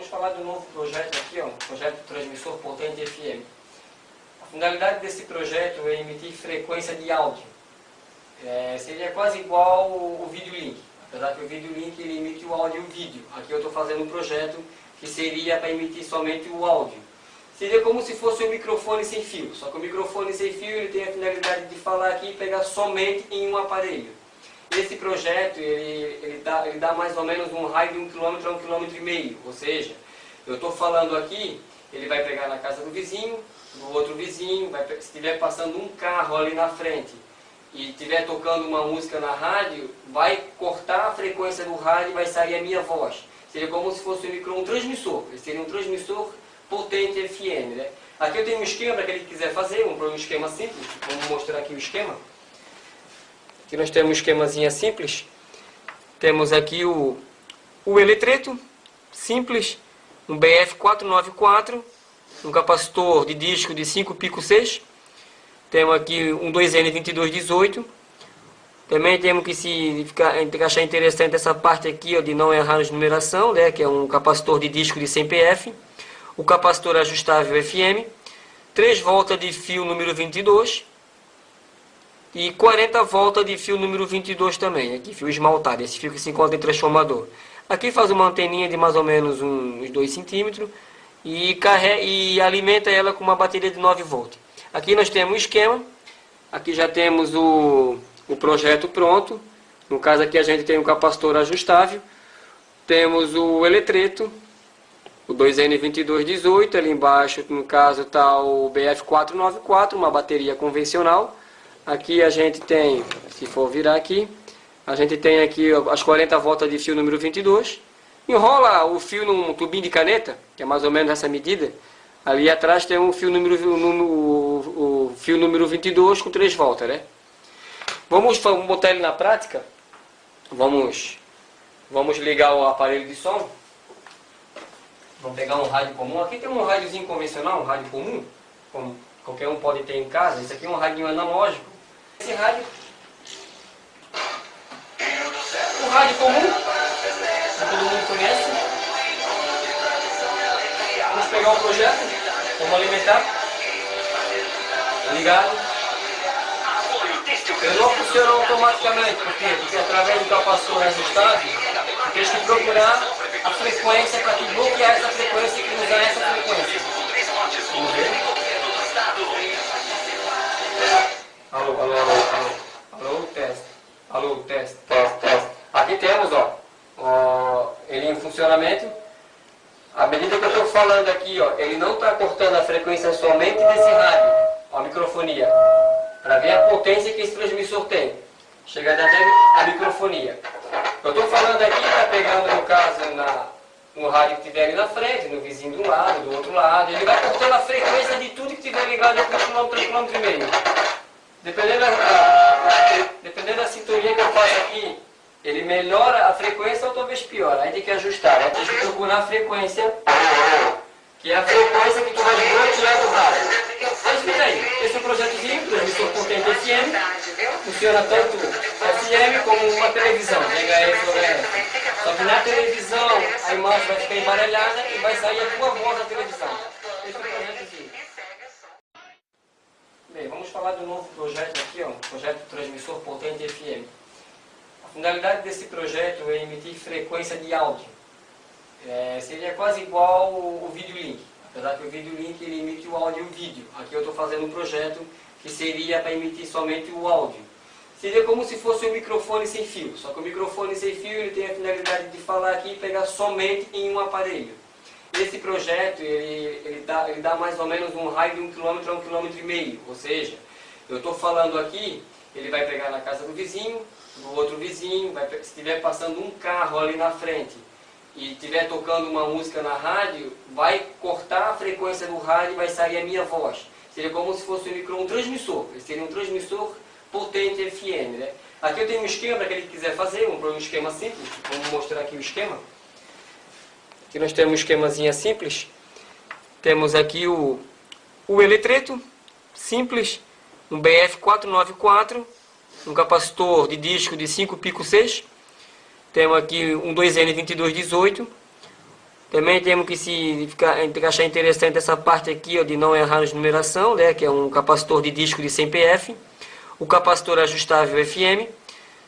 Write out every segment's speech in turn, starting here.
Vamos falar do novo projeto aqui, ó, um projeto de transmissor potente FM. A finalidade desse projeto é emitir frequência de áudio. Seria quase igual o VideoLink, apesar que o VideoLink ele emite o áudio e o vídeo. Aqui eu estou fazendo um projeto que seria para emitir somente o áudio. Seria como se fosse um microfone sem fio, só que o microfone sem fio ele tem a finalidade de falar aqui e pegar somente em um aparelho. Esse projeto ele dá mais ou menos um raio de 1 km a 1,5 km, ou seja, eu estou falando aqui, ele vai pegar na casa do vizinho, do outro vizinho, se estiver passando um carro ali na frente e estiver tocando uma música na rádio, vai cortar a frequência do rádio e vai sair a minha voz. Seria como se fosse um transmissor, seria um transmissor potente FM, né? Aqui eu tenho um esquema para aquele que quiser fazer, um esquema simples, vamos mostrar aqui o esquema. Aqui nós temos um esquemazinho simples, temos aqui o eletreto simples, um BF494, um capacitor de disco de 5 pico 6, temos aqui um 2N2218, também temos que achar interessante essa parte aqui, ó, de não errar na numeração, né, que é um capacitor de disco de 100 PF, o capacitor ajustável FM, 3 voltas de fio número 22, e 40 voltas de fio número 22 também, aqui fio esmaltado, esse fio que se encontra em transformador. Aqui faz uma anteninha de mais ou menos uns 2 centímetros e alimenta ela com uma bateria de 9 volts. Aqui nós temos o esquema, aqui já temos o projeto pronto, no caso aqui a gente tem um capacitor ajustável, temos o eletreto, o 2N2218, ali embaixo no caso está o BF494, uma bateria convencional. Aqui a gente tem, se for virar aqui, a gente tem aqui as 40 voltas de fio número 22. Enrola o fio num tubinho de caneta, que é mais ou menos essa medida. Ali atrás tem o fio número 22 com 3 voltas, né? Vamos botar ele na prática. Vamos ligar o aparelho de som. Vamos pegar um rádio comum. Aqui tem um rádiozinho convencional, um rádio comum, como qualquer um pode ter em casa. Esse aqui é um rádio analógico. Esse rádio, um rádio comum, que todo mundo conhece. Vamos pegar o projeto, vamos alimentar, ligado. Ele não funciona automaticamente, porque através do capacitor ajustável, temos que procurar a frequência para que bloquear essa frequência e usar essa frequência. Vamos ver. Alô, teste. Aqui temos, ele em funcionamento. À medida que eu estou falando aqui, ele não está cortando a frequência somente desse rádio, a microfonia, para ver a potência que esse transmissor tem. Chega até a microfonia. Eu estou falando aqui, está pegando no caso no rádio que estiver ali na frente, no vizinho do lado, do outro lado. Ele vai cortando a frequência de tudo que estiver ligado entre 1 km, 1,5 km. Dependendo da sintonia que eu faço aqui, ele melhora a frequência ou talvez piora. Aí tem que ajustar, né? Tem que procurar a frequência, que é a frequência que tu vai bloquear do rádio. Mas fica aí, esse é um projetozinho, transmissor potente FM, funciona tanto FM como uma televisão, VHF ou VHF. Só que na televisão a imagem vai ficar embaralhada e vai sair a tua voz da televisão. Esse é o projetozinho. Bem, vamos falar do novo projeto aqui, um projeto de transmissor potente FM. A finalidade desse projeto é emitir frequência de áudio. Seria quase igual o VideoLink, apesar que o VideoLink ele emite o áudio e o vídeo. Aqui eu estou fazendo um projeto que seria para emitir somente o áudio. Seria como se fosse um microfone sem fio, só que o microfone sem fio ele tem a finalidade de falar aqui e pegar somente em um aparelho. Esse projeto ele dá mais ou menos um raio de 1 km a 1,5 km, ou seja, eu estou falando aqui, ele vai pegar na casa do vizinho, do outro vizinho, se estiver passando um carro ali na frente e estiver tocando uma música na rádio, vai cortar a frequência do rádio e vai sair a minha voz. Seria como se fosse um transmissor, seria um transmissor potente FM, né? Aqui eu tenho um esquema para aquele que quiser fazer, um esquema simples, vamos mostrar aqui o esquema. Aqui nós temos um esquemazinho simples, temos aqui o eletreto simples, um BF494, um capacitor de disco de 5 pico 6, temos aqui um 2N2218, Também temos que achar interessante essa parte aqui, ó, de não errar de numeração, né, que é um capacitor de disco de 100 PF, o capacitor ajustável FM,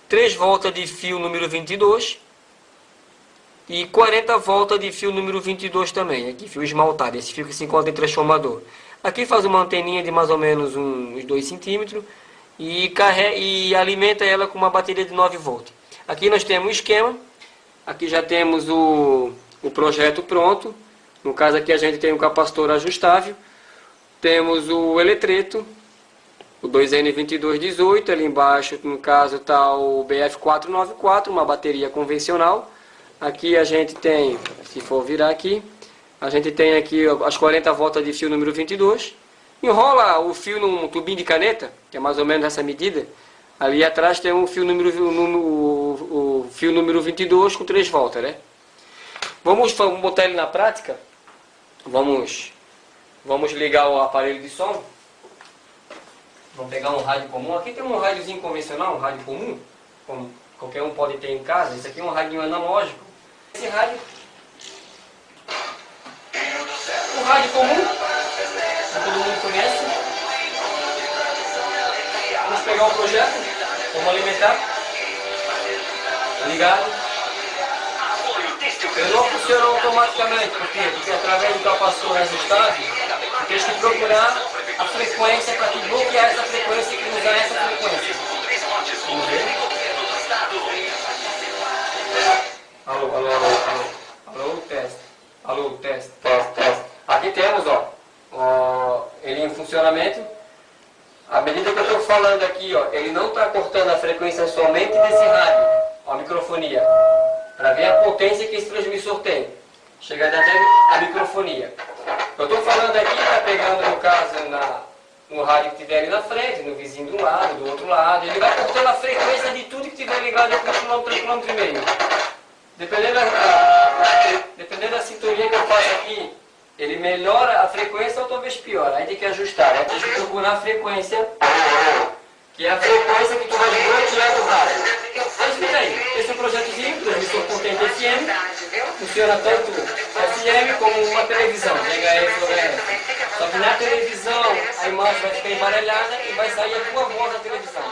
3 voltas de fio número 22 e 40 voltas de fio número 22 também, aqui fio esmaltado, esse fio que se encontra em transformador. Aqui faz uma anteninha de mais ou menos uns 2 centímetros e alimenta ela com uma bateria de 9 volts. Aqui nós temos o esquema, aqui já temos o projeto pronto. No caso aqui a gente tem um capacitor ajustável, temos o eletreto, o 2N2218, ali embaixo no caso está o BF494, uma bateria convencional. Aqui a gente tem, se for virar aqui, a gente tem aqui as 40 voltas de fio número 22. Enrola o fio num tubinho de caneta, que é mais ou menos essa medida. Ali atrás tem o fio número 22 com 3 voltas, né? Vamos botar ele na prática. Vamos ligar o aparelho de som. Vamos pegar um rádio comum. Aqui tem um rádiozinho convencional, um rádio comum, como qualquer um pode ter em casa. Esse aqui é um rádio analógico. Esse rádio, um rádio comum, que todo mundo conhece. Vamos pegar o projeto, vamos alimentar, ligado. Ele não funciona automaticamente, porque através do capacitor ajustável, temos que procurar a frequência para que bloquear essa frequência e usar essa frequência. Vamos ver? Alô, teste. Alô, teste. Aqui temos, ele em funcionamento. À medida que eu estou falando aqui, ele não está cortando a frequência somente desse rádio, a microfonia, para ver a potência que esse transmissor tem. Chega até a microfonia. Eu estou falando aqui, está pegando no caso no rádio que tiver ali na frente, no vizinho de um lado, do outro lado. Ele vai cortando a frequência de tudo que tiver ligado a 3 km e meio. Dependendo da sintonia que eu faço aqui, ele melhora a frequência ou talvez piora. Aí tem que ajustar, né? Tem que procurar a frequência, que é a frequência que tu vai bloquear do rádio. Mas fica aí, esse é um projetozinho, transmissor potente FM, funciona tanto FM como uma televisão, VHF ou VHF. Só que na televisão a imagem vai ficar embaralhada e vai sair a tua voz da televisão.